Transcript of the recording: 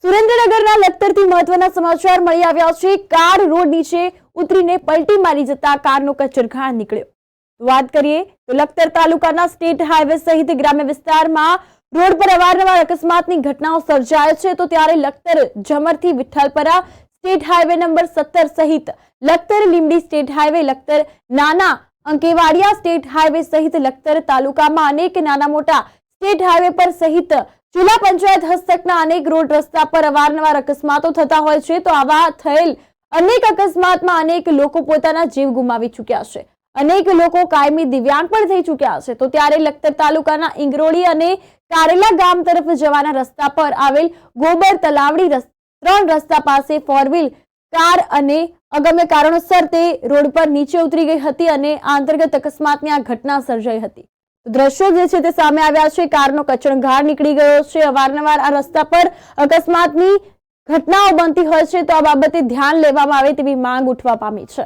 સુરેન્દ્રનગરના લખતરથી મહત્વના સમાચાર મળી આવ્યા છે। કાર રોડ નીચે ઉતરીને પલટી મારી જતા કારનો કચરઘાણ નીકળ્યો। વાત કરીએ તો લખતર તાલુકાના સ્ટેટ હાઈવે સહિત ગ્રામ્ય વિસ્તારમાં રોડ પર અવારનવાર અકસ્માતની ઘટનાઓ સર્જાય છે। તો ત્યારે Lakhtar જમરથી Vithalpara state highway number 17 સહિત લખતર લીંબડી સ્ટેટ હાઈવે, લખતર નાના અંકેવાડિયા સ્ટેટ હાઈવે સહિત લખતર તાલુકામાં અનેક નાના મોટા સ્ટેટ હાઈવે પર સહિત જિલ્લા પંચાયત હસ્તકના અનેક રોડ રસ્તા પર અવારનવાર અકસ્માતો થતા હોય છે। તો આવા થયેલ અનેક અકસ્માતમાં અનેક લોકો પોતાના જીવ ગુમાવી ચૂક્યા છે, અનેક લોકો કાયમી દિવ્યાંગ પણ થઈ ચૂક્યા છે। તો ત્યારે લખતર તાલુકાના ઇંગરોળી અને કારેલા ગામ તરફ જવાના રસ્તા પર આવેલ ગોબર તલાવડી 3 રસ્તા પાસે 4 વ્હીલ કાર અને અગમ્ય કારણોસર તે રોડ પર નીચે ઉતરી ગઈ હતી અને આ અંતર્ગત અકસ્માતની આ ઘટના સર્જાઈ હતી। દ્રશ્યો જે છે તે સામે આવ્યા છે। કારનો કચરઘાણ નીકળી ગયો છે। અવારનવાર આ રસ્તા પર અકસ્માતની ઘટનાઓ બનતી હોય છે, તો આ બાબતે ધ્યાન લેવામાં આવે તેવી માંગ ઉઠવા પામી છે।